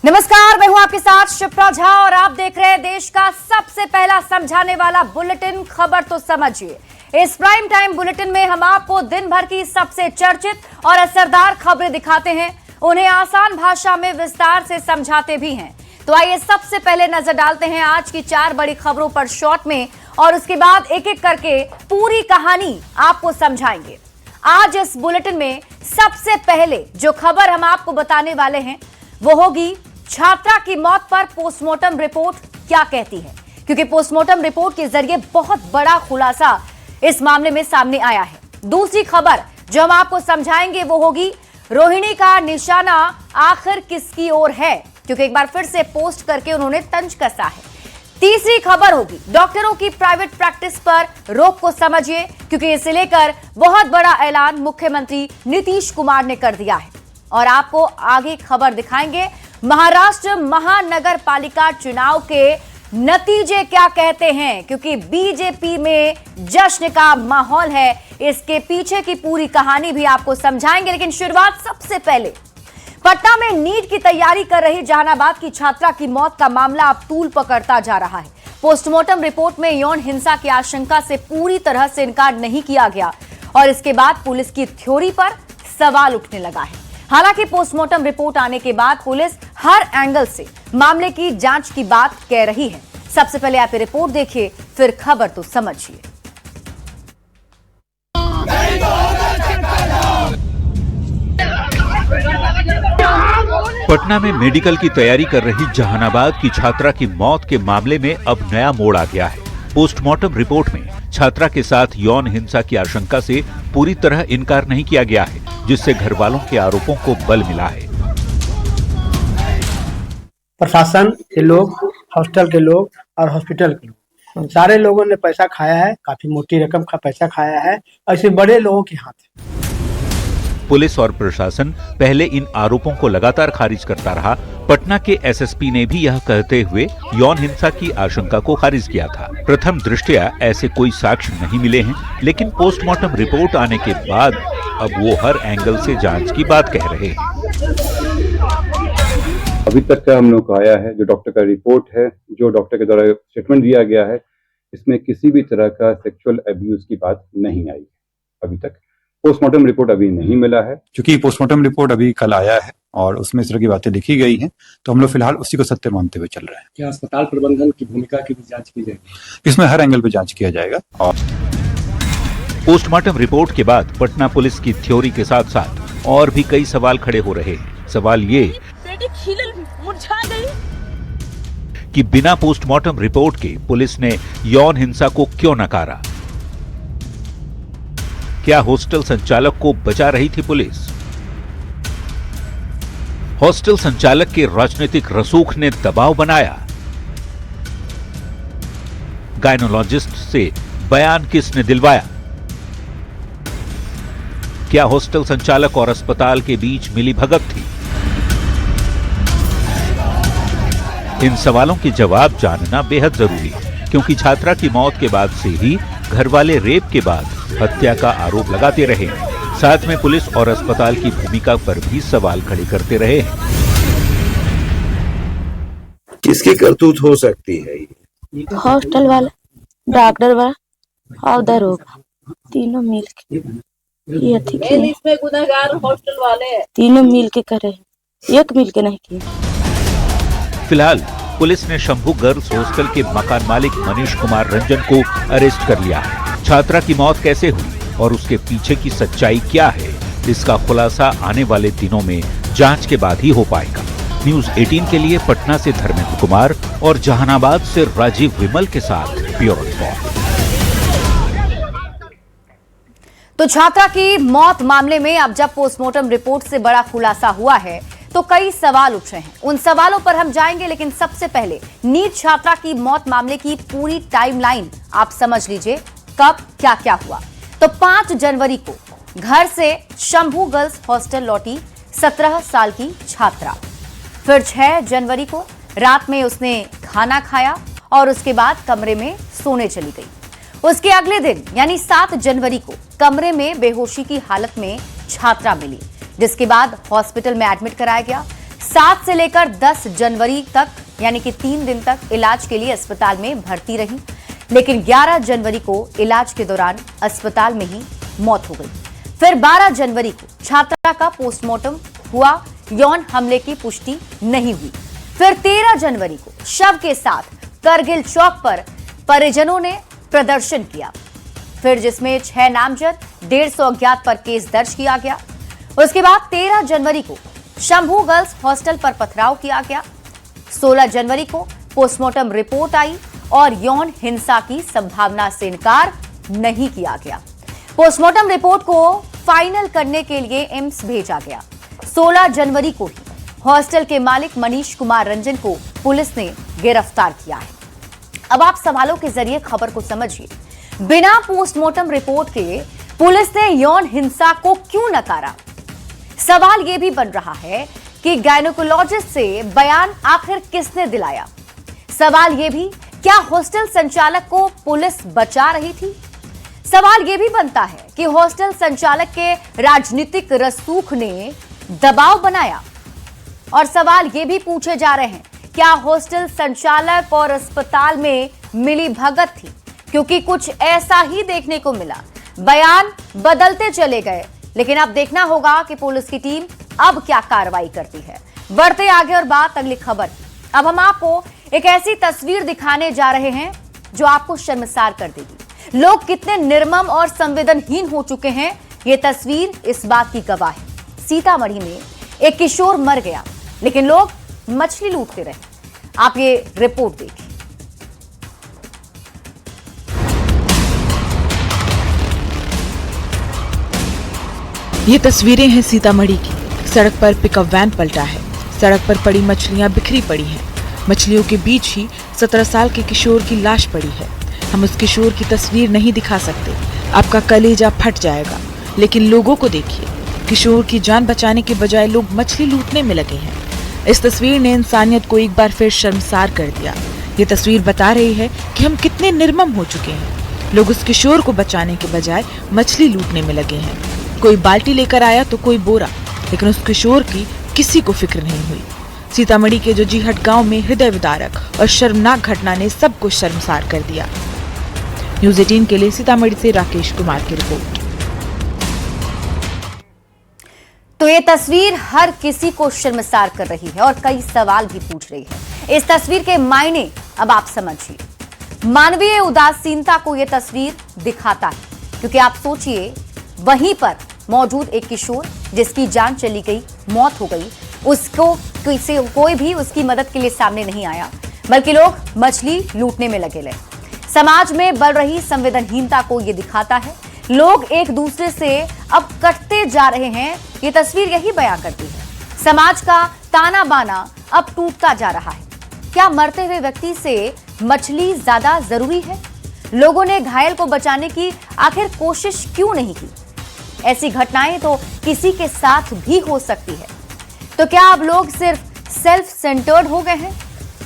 नमस्कार, मैं हूं आपके साथ शिप्रा झा और आप देख रहे हैं देश का सबसे पहला समझाने वाला बुलेटिन खबर तो समझिए। इस प्राइम टाइम बुलेटिन में हम आपको दिन भर की सबसे चर्चित और असरदार खबरें दिखाते हैं, उन्हें आसान भाषा में विस्तार से समझाते भी हैं। तो आइए सबसे पहले नजर डालते हैं आज की 4 बड़ी खबरों पर शॉर्ट में और उसके बाद एक एक करके पूरी कहानी आपको समझाएंगे। आज इस बुलेटिन में सबसे पहले जो खबर हम आपको बताने वाले हैं वो होगी छात्रा की मौत पर पोस्टमार्टम रिपोर्ट क्या कहती है, क्योंकि पोस्टमार्टम रिपोर्ट के जरिए बहुत बड़ा खुलासा इस मामले में सामने आया है। दूसरी खबर जो हम आपको समझाएंगे वो होगी रोहिणी का निशाना आखिर किसकी ओर है, क्योंकि एक बार फिर से पोस्ट करके उन्होंने तंज कसा है। तीसरी खबर होगी डॉक्टरों की प्राइवेट प्रैक्टिस पर रोक को समझिए, क्योंकि इसे लेकर बहुत बड़ा ऐलान मुख्यमंत्री नीतीश कुमार ने कर दिया है। और आपको आगे खबर दिखाएंगे महाराष्ट्र महानगर पालिका चुनाव के नतीजे क्या कहते हैं, क्योंकि बीजेपी में जश्न का माहौल है। इसके पीछे की पूरी कहानी भी आपको समझाएंगे, लेकिन शुरुआत सबसे पहले पटना में नीट की तैयारी कर रही जहानाबाद की छात्रा की मौत का मामला अब तूल पकड़ता जा रहा है। पोस्टमार्टम रिपोर्ट में यौन हिंसा की आशंका से पूरी तरह से इनकार नहीं किया गया और इसके बाद पुलिस की थ्योरी पर सवाल उठने लगा है। हालांकि पोस्टमार्टम रिपोर्ट आने के बाद पुलिस हर एंगल से मामले की जांच की बात कह रही है। सबसे पहले आप ये रिपोर्ट देखिए, फिर खबर तो समझिए। पटना में मेडिकल की तैयारी कर रही जहानाबाद की छात्रा की मौत के मामले में अब नया मोड़ आ गया है। पोस्टमार्टम रिपोर्ट में छात्रा के साथ यौन हिंसा की आशंका से पूरी तरह इनकार नहीं किया गया है, जिससे घर वालों के आरोपों को बल मिला है। प्रशासन के लोग, हॉस्टल के लोग और हॉस्पिटल के लोग, सारे लोगों ने पैसा खाया है, काफी मोटी रकम का पैसा खाया है। ऐसे बड़े लोगों के हाथ है। पुलिस और प्रशासन पहले इन आरोपों को लगातार खारिज करता रहा। पटना के एसएसपी ने भी यह कहते हुए यौन हिंसा की आशंका को खारिज किया था। प्रथम दृष्टया ऐसे कोई साक्ष्य नहीं मिले हैं, लेकिन पोस्टमार्टम रिपोर्ट आने के बाद अब वो हर एंगल से जांच की बात कह रहे हैं। अभी तक का हम लोग को आया है, जो डॉक्टर का रिपोर्ट है, जो डॉक्टर के द्वारा स्टेटमेंट दिया गया है, इसमें किसी भी तरह का सेक्सुअल अब्यूज की बात नहीं आई अभी तक। पोस्टमार्टम रिपोर्ट अभी नहीं मिला है, क्योंकि पोस्टमार्टम रिपोर्ट अभी कल आया है और उसमें इस तरह की बातें लिखी गई हैं, तो हम लोग फिलहाल उसी को सत्य मानते हुए चल रहे हैं। क्या अस्पताल प्रबंधन की भूमिका की भी जांच की जाएगी? इसमें हर एंगल पे जांच किया जाएगा। और पोस्टमार्टम रिपोर्ट के बाद पटना पुलिस की थ्योरी के साथ साथ और भी कई सवाल खड़े हो रहे हैं। सवाल ये कि बिना पोस्टमार्टम रिपोर्ट के पुलिस ने यौन हिंसा को क्यों नकारा? क्या हॉस्टल संचालक को बचा रही थी पुलिस? हॉस्टल संचालक के राजनीतिक रसूख ने दबाव बनाया? गायनोलॉजिस्ट से बयान किसने दिलवाया? क्या हॉस्टल संचालक और अस्पताल के बीच मिलीभगत थी? इन सवालों के जवाब जानना बेहद जरूरी है, क्योंकि छात्रा की मौत के बाद से ही घर वाले रेप के बाद हत्या का आरोप लगाते रहे हैं। साथ में पुलिस और अस्पताल की भूमिका पर भी सवाल खड़े करते रहे हैं। किसकी करतूत हो सकती है? हॉस्टल वाला, डॉक्टर वाला और दरोगा, तीनों मिल के ये इसमें गुनहगार हॉस्टल वाले तीनों मिल के करे, एक मिल के नहीं किए। फिलहाल पुलिस ने शंभू गर्ल्स हॉस्टल के मकान मालिक मनीष कुमार रंजन को अरेस्ट कर लिया है। छात्रा की मौत कैसे हुई और उसके पीछे की सच्चाई क्या है, इसका खुलासा आने वाले दिनों में जांच के बाद ही हो पाएगा। न्यूज़ 18 के लिए पटना से धर्मेंद्र कुमार और जहानाबाद से राजीव विमल के साथ ब्यूरो रिपोर्ट। तो छात्रा की मौत मामले में अब जब पोस्टमार्टम रिपोर्ट से बड़ा खुलासा हुआ है तो कई सवाल उठ रहे हैं। उन सवालों पर हम जाएंगे, लेकिन सबसे पहले नीट छात्रा की मौत मामले की पूरी टाइमलाइन आप समझ लीजिए, कब क्या क्या हुआ। तो 5 जनवरी को घर से शंभू गर्ल्स हॉस्टल लौटी 17 साल की छात्रा। फिर 6 जनवरी को रात में उसने खाना खाया और उसके बाद कमरे में सोने चली गई। उसके अगले दिन यानी 7 जनवरी को कमरे में बेहोशी की हालत में छात्रा मिली, जिसके बाद हॉस्पिटल में एडमिट कराया गया। 7 से लेकर 10 जनवरी तक यानी कि 3 दिन तक इलाज के लिए अस्पताल में भर्ती रही, लेकिन 11 जनवरी को इलाज के दौरान अस्पताल में ही मौत हो गई। फिर 12 जनवरी को छात्रा का पोस्टमार्टम हुआ, यौन हमले की पुष्टि नहीं हुई। फिर 13 जनवरी को शव के साथ करगिल चौक पर परिजनों ने प्रदर्शन किया, फिर जिसमें 6 नामजद 150 अज्ञात पर केस दर्ज किया गया। उसके बाद 13 जनवरी को शंभू गर्ल्स हॉस्टल पर पथराव किया गया। 16 जनवरी को पोस्टमार्टम रिपोर्ट आई और यौन हिंसा की संभावना से इनकार नहीं किया गया। पोस्टमार्टम रिपोर्ट को फाइनल करने के लिए एम्स भेजा गया। 16 जनवरी को ही हॉस्टल के मालिक मनीष कुमार रंजन को पुलिस ने गिरफ्तार किया है। अब आप सवालों के जरिए खबर को समझिए। बिना पोस्टमार्टम रिपोर्ट के पुलिस ने यौन हिंसा को क्यों नकारा? सवाल यह भी बन रहा है कि गायनेकोलॉजिस्ट से बयान आखिर किसने दिलाया? सवाल यह भी, क्या हॉस्टल संचालक को पुलिस बचा रही थी? सवाल यह भी बनता है कि हॉस्टल संचालक के राजनीतिक रसूख ने दबाव बनाया। और सवाल यह भी पूछे जा रहे हैं, क्या हॉस्टल संचालक और अस्पताल में मिली भगत थी? क्योंकि कुछ ऐसा ही देखने को मिला। बयान बदलते चले गए, लेकिन अब देखना होगा कि पुलिस की टीम अब क्या कार्रवाई करती है। बढ़ते आगे और बात अगली खबर। अब हम आपको एक ऐसी तस्वीर दिखाने जा रहे हैं जो आपको शर्मसार कर देगी। लोग कितने निर्मम और संवेदनहीन हो चुके हैं, ये तस्वीर इस बात की गवाह है। सीतामढ़ी में एक किशोर मर गया, लेकिन लोग मछली लूटते रहे। आप ये रिपोर्ट देखिए। ये तस्वीरें हैं सीतामढ़ी की। सड़क पर पिकअप वैन पलटा है। सड़क पर पड़ी मछलियां बिखरी पड़ी हैं। मछलियों के बीच ही 17 साल के किशोर की लाश पड़ी है। हम उस किशोर की तस्वीर नहीं दिखा सकते, आपका कलेजा फट जाएगा। लेकिन लोगों को देखिए, किशोर की जान बचाने के बजाय लोग मछली लूटने में लगे हैं। इस तस्वीर ने इंसानियत को एक बार फिर शर्मसार कर दिया। ये तस्वीर बता रही है कि हम कितने निर्मम हो चुके हैं। लोग उस किशोर को बचाने के बजाय मछली लूटने में लगे हैं। कोई बाल्टी लेकर आया तो कोई बोरा, लेकिन उस किशोर की किसी को फिक्र नहीं हुई। सीतामढ़ी के जोजीहट गांव में हृदय विदारक और शर्मनाक घटना ने सबको शर्मसार कर दिया। न्यूज़ 18 के लिए सीतामढ़ी से राकेश कुमार की रिपोर्ट। तो ये तस्वीर हर किसी को शर्मसार कर रही है और कई सवाल भी पूछ रही है। इस तस्वीर के मायने अब आप समझिए। मानवीय उदासीनता को यह तस्वीर दिखाता है, क्योंकि आप सोचिए, वहीं पर मौजूद एक किशोर जिसकी जान चली गई, मौत हो गई, उसको कोई भी उसकी मदद के लिए सामने नहीं आया, बल्कि लोग मछली लूटने में लगे रहे। समाज में बढ़ रही संवेदनहीनता को यह दिखाता है। लोग एक दूसरे से अब कटते जा रहे हैं, ये तस्वीर यही बयां करती है। समाज का ताना बाना अब टूटता जा रहा है। क्या मरते हुए व्यक्ति से मछली ज्यादा जरूरी है? लोगों ने घायल को बचाने की आखिर कोशिश क्यों नहीं की? ऐसी घटनाएं तो किसी के साथ भी हो सकती है। तो क्या अब लोग सिर्फ सेल्फ सेंटर्ड हो गए हैं?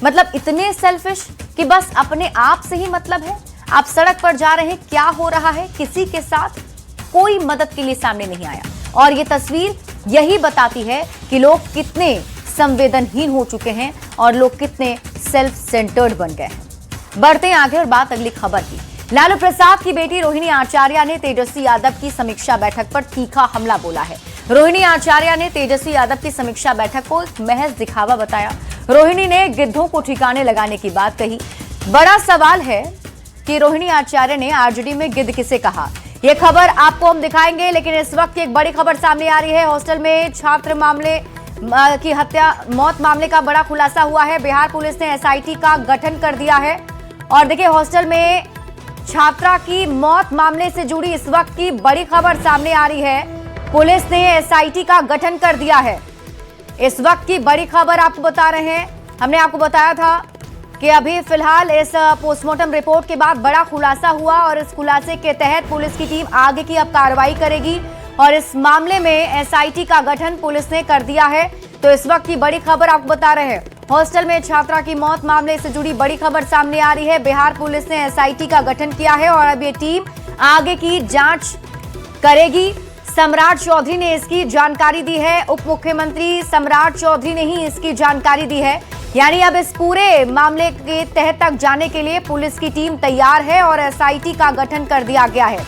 मतलब इतने सेल्फिश कि बस अपने आप से ही मतलब है। आप सड़क पर जा रहे हैं, क्या हो रहा है, किसी के साथ कोई मदद के लिए सामने नहीं आया। और ये तस्वीर यही बताती है कि लोग कितने संवेदनहीन हो चुके हैं और लोग कितने सेल्फ सेंटर्ड बन गए हैं। बढ़ते हैं आगे और बात अगली खबर की। लालू प्रसाद की बेटी रोहिणी आचार्य ने तेजस्वी यादव की समीक्षा बैठक पर तीखा हमला बोला है। रोहिणी आचार्य ने तेजस्वी यादव की समीक्षा बैठक को महज दिखावा बताया। रोहिणी ने गिद्धों को ठिकाने लगाने की बात कही। बड़ा सवाल है कि रोहिणी आचार्य ने आरजेडी में गिद्ध किसे कहा। यह खबर आपको हम दिखाएंगे, लेकिन इस वक्त एक बड़ी खबर सामने आ रही है। हॉस्टल में छात्र मामले की मौत मामले का बड़ा खुलासा हुआ है। बिहार पुलिस ने एसआईटी का गठन कर दिया है। और देखिए, हॉस्टल में छात्रा की मौत मामले से जुड़ी इस वक्त की बड़ी खबर सामने आ रही है। पुलिस ने एसआईटी का गठन कर दिया है। इस वक्त की बड़ी खबर आपको बता रहे हैं। हमने आपको बताया था कि अभी फिलहाल इस पोस्टमार्टम रिपोर्ट के बाद बड़ा खुलासा हुआ और इस खुलासे के तहत पुलिस की टीम आगे की अब कार्रवाई करेगी और इस मामले में एसआईटी का गठन पुलिस ने कर दिया है। तो इस वक्त की बड़ी खबर आपको बता रहे हैं। हॉस्टल में छात्रा की मौत मामले से जुड़ी बड़ी खबर सामने आ रही है। बिहार पुलिस ने एसआईटी का गठन किया है और अब ये टीम आगे की जांच करेगी। सम्राट चौधरी ने इसकी जानकारी दी है। उप मुख्यमंत्री सम्राट चौधरी ने ही इसकी जानकारी दी है। यानी अब इस पूरे मामले के तह तक जाने के लिए पुलिस की टीम तैयार है और एसआईटी का गठन कर दिया गया है।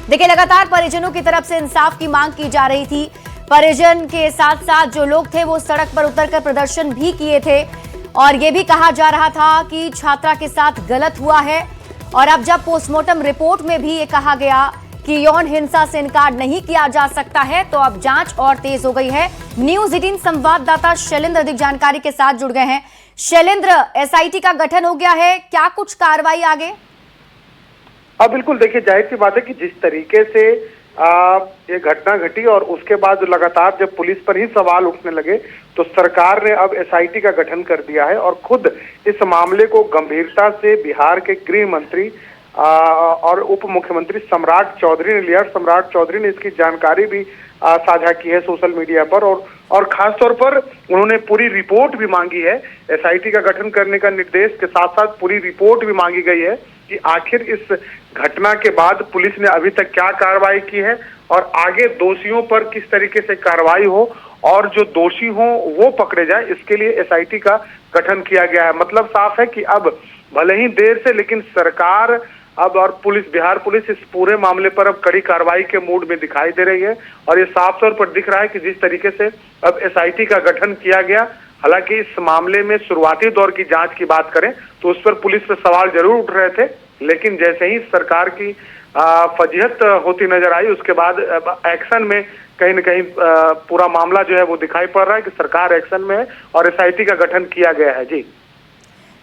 देखिए, लगातार परिजनों की तरफ से इंसाफ की मांग की जा रही थी। परिजन के साथ साथ जो लोग थे वो सड़क पर उतरकर प्रदर्शन भी किए थे और ये भी कहा जा रहा था कि छात्रा के साथ गलत हुआ है। और अब जब पोस्टमार्टम रिपोर्ट में भी ये कहा गया कि यौन हिंसा से इनकार नहीं किया जा सकता है, तो अब जांच और तेज हो गई है। न्यूज़ 18 संवाददाता शैलेंद्र अधिक जानकारी के साथ जुड़ गए हैं। शैलेंद्र, एसआईटी का गठन हो गया है, क्या कुछ कार्रवाई आगे? बिल्कुल, देखिए, जाहिर सी बात है कि जिस तरीके से ये घटना घटी और उसके बाद लगातार जब पुलिस पर ही सवाल उठने लगे तो सरकार ने अब एसआईटी का गठन कर दिया है और खुद इस मामले को गंभीरता से बिहार के गृह मंत्री और उप मुख्यमंत्री सम्राट चौधरी ने लिया। सम्राट चौधरी ने इसकी जानकारी भी साझा की है सोशल मीडिया पर और खास तौर पर उन्होंने पूरी रिपोर्ट भी मांगी है। एसआईटी का गठन करने का निर्देश के साथ साथ पूरी रिपोर्ट भी मांगी गई है कि आखिर इस घटना के बाद पुलिस ने अभी तक क्या कार्रवाई की है और आगे दोषियों पर किस तरीके से कार्रवाई हो और जो दोषी हो वो पकड़े जाए, इसके लिए एसआईटी का गठन किया गया है। मतलब साफ है कि अब भले ही देर से, लेकिन सरकार अब और पुलिस, बिहार पुलिस इस पूरे मामले पर अब कड़ी कार्रवाई के मूड में दिखाई दे रही है और ये साफ तौर पर दिख रहा है कि जिस तरीके से अब एसआईटी का गठन किया गया, हालांकि इस मामले में शुरुआती दौर की जांच की बात करें तो उस पर पुलिस पर सवाल जरूर उठ रहे थे, लेकिन जैसे ही सरकार की फजीहत होती नजर आई उसके बाद एक्शन में कहीं न कहीं पूरा मामला जो है वो दिखाई पड़ रहा है कि सरकार एक्शन में है और एसआईटी का गठन किया गया है। जी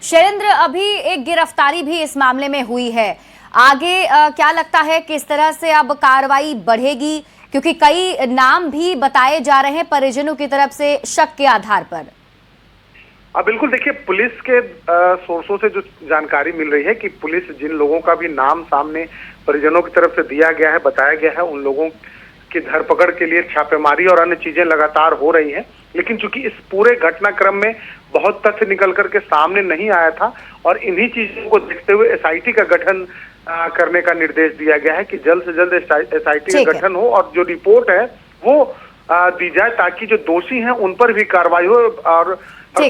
शैलेंद्र, अभी एक गिरफ्तारी भी इस मामले में हुई है। आगे क्या लगता है किस तरह से अब कार्रवाई बढ़ेगी, क्योंकि कई नाम भी बताए जा रहे हैं परिजनों की तरफ से शक के आधार पर? बिल्कुल, देखिए, पुलिस के सोर्सों से जो जानकारी मिल रही है कि पुलिस जिन लोगों का भी नाम सामने परिजनों की तरफ से दिया गया है, बताया गया है, उन लोगों की धरपकड़ के लिए छापेमारी और अन्य चीजें लगातार हो रही हैं। लेकिन चूंकि इस पूरे घटनाक्रम में बहुत तथ्य निकल करके सामने नहीं आया था और इन्हीं चीजों को देखते हुए एसआईटी का गठन करने का निर्देश दिया गया है कि जल्द से जल्द एसआईटी का गठन हो और जो रिपोर्ट है वो दी जाए ताकि जो दोषी हैं उन पर भी कार्रवाई हो और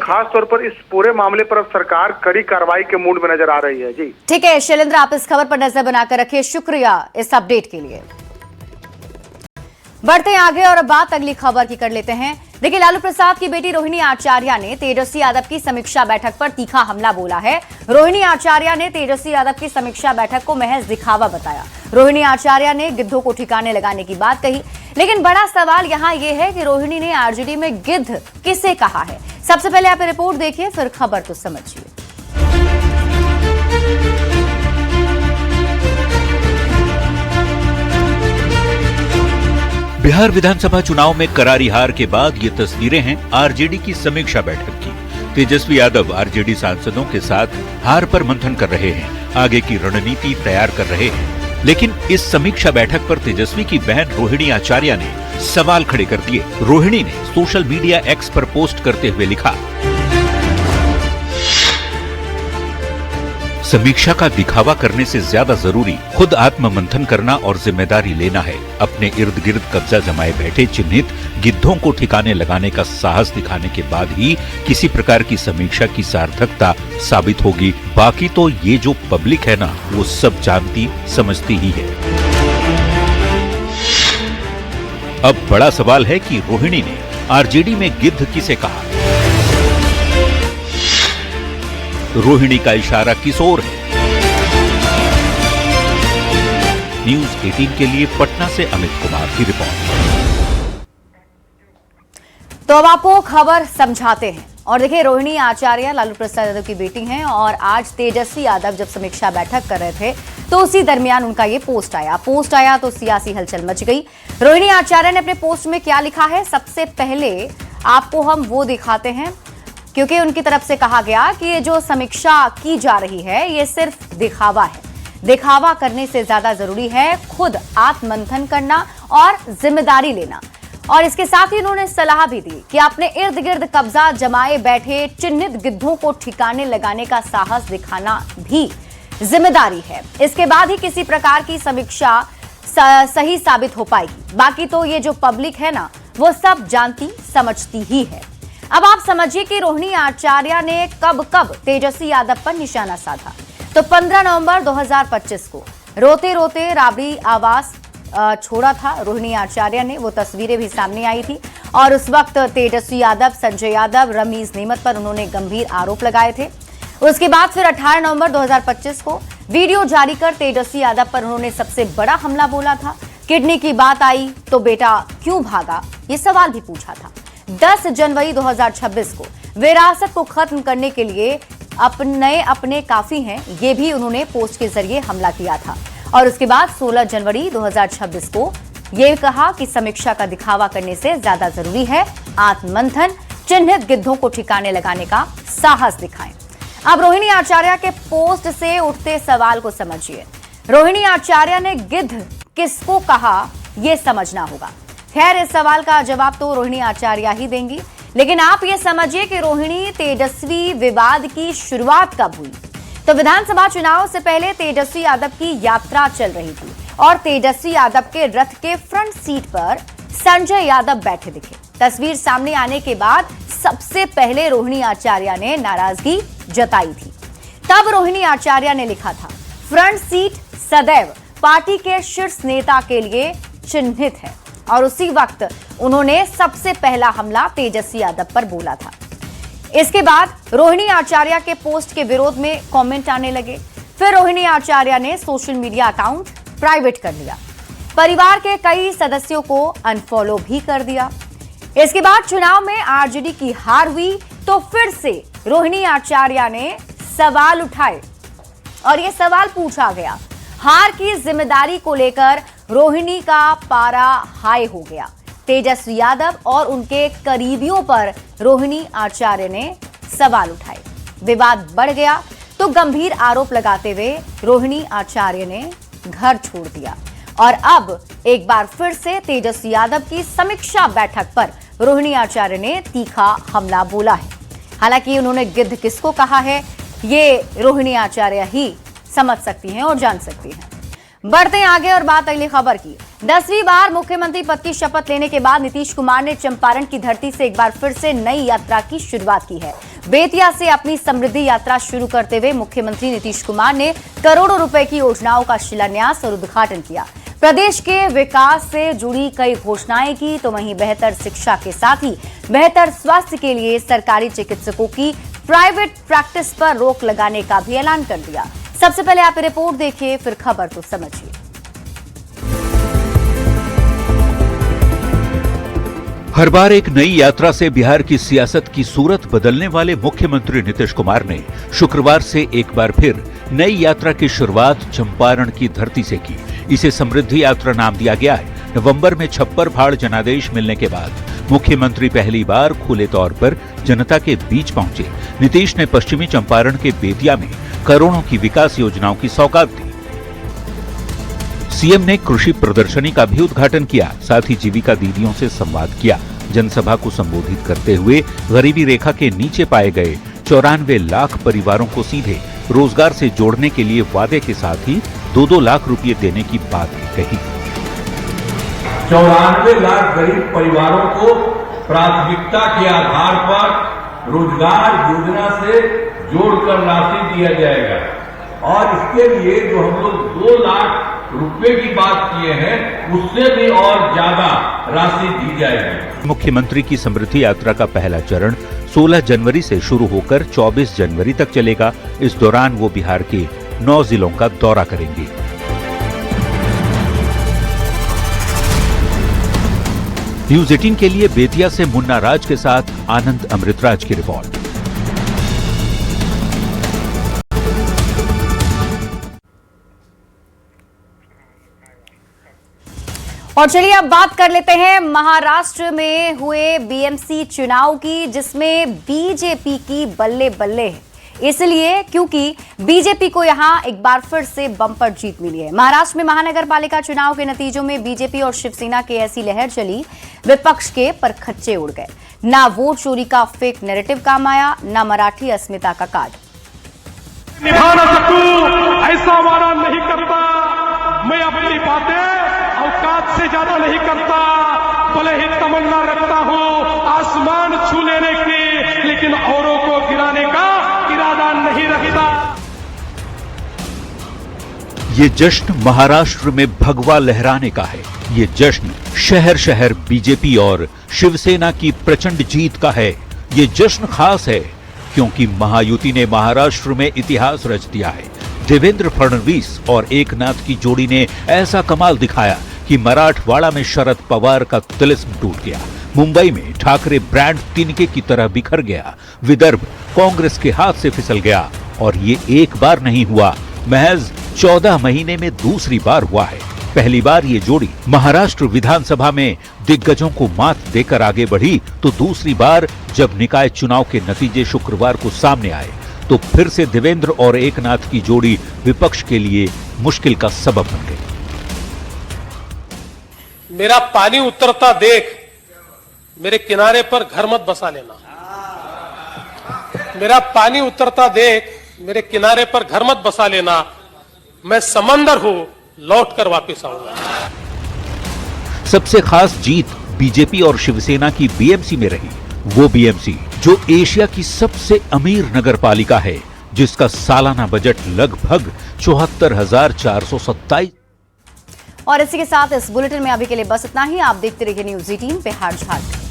खास तौर पर इस पूरे मामले पर अब सरकार कड़ी कार्रवाई के मूड में नजर आ रही है। जी ठीक है शैलेंद्र, आप इस खबर पर नजर बनाकर रखिए। शुक्रिया इस अपडेट के लिए। बढ़ते हैं आगे और अब बात अगली खबर की कर लेते हैं। देखिए, लालू प्रसाद की बेटी रोहिणी आचार्य ने तेजस्वी यादव की समीक्षा बैठक पर तीखा हमला बोला है। रोहिणी आचार्य ने तेजस्वी यादव की समीक्षा बैठक को महज दिखावा बताया। रोहिणी आचार्य ने गिद्धों को ठिकाने लगाने की बात कही, लेकिन बड़ा सवाल यहां यह है कि रोहिणी ने आरजेडी में गिद्ध किसे कहा है। सबसे पहले आप रिपोर्ट देखिए, फिर खबर तो समझिए। बिहार विधानसभा चुनाव में करारी हार के बाद ये तस्वीरें हैं आरजेडी की समीक्षा बैठक की। तेजस्वी यादव आरजेडी सांसदों के साथ हार पर मंथन कर रहे हैं, आगे की रणनीति तैयार कर रहे हैं। लेकिन इस समीक्षा बैठक पर तेजस्वी की बहन रोहिणी आचार्य ने सवाल खड़े कर दिए। रोहिणी ने सोशल मीडिया एक्स पर पोस्ट करते हुए लिखा, समीक्षा का दिखावा करने से ज्यादा जरूरी खुद आत्ममंथन करना और जिम्मेदारी लेना है। अपने इर्द गिर्द कब्जा जमाए बैठे चिन्हित गिद्धों को ठिकाने लगाने का साहस दिखाने के बाद ही किसी प्रकार की समीक्षा की सार्थकता साबित होगी। बाकी तो ये जो पब्लिक है ना, वो सब जानती समझती ही है। अब बड़ा सवाल है कि रोहिणी ने आरजेडी में गिद्ध किसे कहा। रोहिणी का इशारा किस ओर है? न्यूज़ 18 के लिए पटना से अमित कुमार की रिपोर्ट। तो अब आपको खबर समझाते हैं। और देखिए, रोहिणी आचार्य लालू प्रसाद यादव की बेटी हैं और आज तेजस्वी यादव जब समीक्षा बैठक कर रहे थे तो उसी दरमियान उनका ये पोस्ट आया तो सियासी हलचल मच गई। रोहिणी आचार्य ने अपने पोस्ट में क्या लिखा है, सबसे पहले आपको हम वो दिखाते हैं, क्योंकि उनकी तरफ से कहा गया कि ये जो समीक्षा की जा रही है ये सिर्फ दिखावा है। दिखावा करने से ज्यादा जरूरी है खुद आत्ममंथन करना और जिम्मेदारी लेना। और इसके साथ ही उन्होंने सलाह भी दी कि अपने इर्द गिर्द कब्जा जमाए बैठे चिन्हित गिद्धों को ठिकाने लगाने का साहस दिखाना भी जिम्मेदारी है। इसके बाद ही किसी प्रकार की समीक्षा सही साबित हो पाएगी। बाकी तो ये जो पब्लिक है ना, वो सब जानती समझती ही है। अब आप समझिए कि रोहिणी आचार्य ने कब तेजस्वी यादव पर निशाना साधा। तो 15 नवंबर 2025 को रोते रोते राबड़ी आवास छोड़ा था रोहिणी आचार्य ने। वो तस्वीरें भी सामने आई थी और उस वक्त तेजस्वी यादव, संजय यादव, रमीज नेमत पर उन्होंने गंभीर आरोप लगाए थे। उसके बाद फिर 18 नवंबर 2025 को वीडियो जारी कर तेजस्वी यादव पर उन्होंने सबसे बड़ा हमला बोला था। किडनी की बात आई तो बेटा क्यों भागा, ये सवाल भी पूछा था। 10 जनवरी 2026 को विरासत को खत्म करने के लिए अपने काफी हैं, ये भी उन्होंने पोस्ट के जरिए हमला किया था। और उसके बाद 16 जनवरी 2026 को यह कहा कि समीक्षा का दिखावा करने से ज्यादा जरूरी है आत्ममंथन, चिन्हित गिद्धों को ठिकाने लगाने का साहस दिखाएं। अब रोहिणी आचार्य के पोस्ट से उठते सवाल को समझिए। रोहिणी आचार्य ने गिद्ध किसको कहा, यह समझना होगा। खैर, इस सवाल का जवाब तो रोहिणी आचार्य ही देंगी, लेकिन आप ये समझिए कि रोहिणी तेजस्वी विवाद की शुरुआत कब हुई। तो विधानसभा चुनाव से पहले तेजस्वी यादव की यात्रा चल रही थी और तेजस्वी यादव के रथ के फ्रंट सीट पर संजय यादव बैठे दिखे। तस्वीर सामने आने के बाद सबसे पहले रोहिणी आचार्य ने नाराजगी जताई थी। तब रोहिणी आचार्य ने लिखा था, फ्रंट सीट सदैव पार्टी के शीर्ष नेता के लिए चिन्हित है। और उसी वक्त उन्होंने सबसे पहला हमला तेजस्वी यादव पर बोला था। इसके बाद रोहिणी आचार्य के पोस्ट के विरोध में कमेंट आने लगे। फिर रोहिणी आचार्य ने सोशल मीडिया अकाउंट प्राइवेट कर लिया, परिवार के कई सदस्यों को अनफॉलो भी कर दिया। इसके बाद चुनाव में आरजेडी की हार हुई तो फिर से रोहिणी आचार्य ने सवाल उठाए और यह सवाल पूछा गया। हार की जिम्मेदारी को लेकर रोहिणी का पारा हाई हो गया। तेजस्वी यादव और उनके करीबियों पर रोहिणी आचार्य ने सवाल उठाए। विवाद बढ़ गया तो गंभीर आरोप लगाते हुए रोहिणी आचार्य ने घर छोड़ दिया। और अब एक बार फिर से तेजस्वी यादव की समीक्षा बैठक पर रोहिणी आचार्य ने तीखा हमला बोला है। हालांकि उन्होंने गिद्ध किसको कहा है, ये रोहिणी आचार्य ही समझ सकती हैं और जान सकती हैं। बढ़ते हैं आगे और बात अगली खबर की। 10वीं बार मुख्यमंत्री पद की शपथ लेने के बाद नीतीश कुमार ने चंपारण की धरती से एक बार फिर से नई यात्रा की शुरुआत की है। बेतिया से अपनी समृद्धि यात्रा शुरू करते हुए मुख्यमंत्री नीतीश कुमार ने करोड़ों रुपए की योजनाओं का शिलान्यास और उद्घाटन किया। प्रदेश के विकास से जुड़ी कई घोषणाएं की तो वहीं बेहतर शिक्षा के साथ ही बेहतर स्वास्थ्य के लिए सरकारी चिकित्सकों की प्राइवेट प्रैक्टिस पर रोक लगाने का भी ऐलान कर दिया। सबसे पहले आप रिपोर्ट देखिए, फिर खबर तो समझिए। हर बार एक नई यात्रा से बिहार की सियासत की सूरत बदलने वाले मुख्यमंत्री नीतीश कुमार ने शुक्रवार से एक बार फिर नई यात्रा की शुरुआत चंपारण की धरती से की। इसे समृद्धि यात्रा नाम दिया गया है। नवंबर में छप्पर फाड़ जनादेश मिलने के बाद मुख्यमंत्री पहली बार खुले तौर पर जनता के बीच पहुंचे। नीतीश ने पश्चिमी चंपारण के बेतिया में करोड़ों की विकास योजनाओं की सौगात दी। सीएम ने कृषि प्रदर्शनी का भी उद्घाटन किया, साथ ही जीविका दीदियों से संवाद किया। जनसभा को संबोधित करते हुए गरीबी रेखा के नीचे पाए गए 94 लाख परिवारों को सीधे रोजगार से जोड़ने के लिए वादे के साथ ही 2-2 लाख रुपए देने की बात भी कही। 94 लाख गरीब परिवारों को प्राथमिकता के आधार पर रोजगार योजना से जोड़कर राशि दिया जाएगा और इसके लिए जो हम लोग 2 लाख रुपए की बात किए हैं उससे भी और ज्यादा राशि दी जाएगी। मुख्यमंत्री की समृद्धि यात्रा का पहला चरण 16 जनवरी से शुरू होकर 24 जनवरी तक चलेगा। इस दौरान वो बिहार के 9 जिलों का दौरा करेंगे। न्यूज 18 के लिए बेतिया से मुन्ना राज के साथ आनंद अमृतराज की रिपोर्ट। और चलिए अब बात कर लेते हैं महाराष्ट्र में हुए बीएमसी चुनाव की, जिसमें बीजेपी की बल्ले बल्ले है। इसलिए क्योंकि बीजेपी को यहां एक बार फिर से बम्पर जीत मिली है। महाराष्ट्र में महानगर पालिका चुनाव के नतीजों में बीजेपी और शिवसेना की ऐसी लहर चली, विपक्ष के परखच्चे उड़ गए। ना वोट चोरी का फेक नैरेटिव काम आया, ना मराठी अस्मिता का कार्ड। निभा ना सकूं ऐसा वादा नहीं करता, मैं अपनी बातें औकात से ज्यादा नहीं करता, भले ही तमन्ना रखता हूँ आसमान छू लेने की, लेकिन औरों को गिराने का इरादा नहीं रखता। ये जश्न महाराष्ट्र में भगवा लहराने का है। ये जश्न शहर शहर बीजेपी और शिवसेना की प्रचंड जीत का है। ये जश्न खास है क्योंकि महायुति ने महाराष्ट्र में इतिहास रच दिया है। देवेंद्र फडणवीस और एकनाथ की जोड़ी ने ऐसा कमाल दिखाया कि मराठवाड़ा में शरद पवार का तिलिस्म टूट गया। मुंबई में ठाकरे ब्रांड तिनके की तरह बिखर गया। विदर्भ कांग्रेस के हाथ से फिसल गया। और ये एक बार नहीं हुआ, महज 14 महीने में दूसरी बार हुआ है। पहली बार ये जोड़ी महाराष्ट्र विधानसभा में दिग्गजों को मात देकर आगे बढ़ी, तो दूसरी बार जब निकाय चुनाव के नतीजे शुक्रवार को सामने आए तो फिर से देवेंद्र और एकनाथ की जोड़ी विपक्ष के लिए मुश्किल का सबब बन गई। मेरा पानी उतरता देख मेरे किनारे पर घर मत बसा लेना। मेरा पानी उतरता देख मेरे किनारे पर घर मत बसा लेना। मैं समंदर हूं, लौट कर वापस आऊंगा। सबसे खास जीत बीजेपी और शिवसेना की बीएमसी में रही। वो बीएमसी जो एशिया की सबसे अमीर नगरपालिका है, जिसका सालाना बजट लगभग 74,427। और इसी के साथ इस बुलेटिन में अभी के लिए बस इतना ही। आप देखते रहिए न्यूज़ 18 बिहार झारखंड।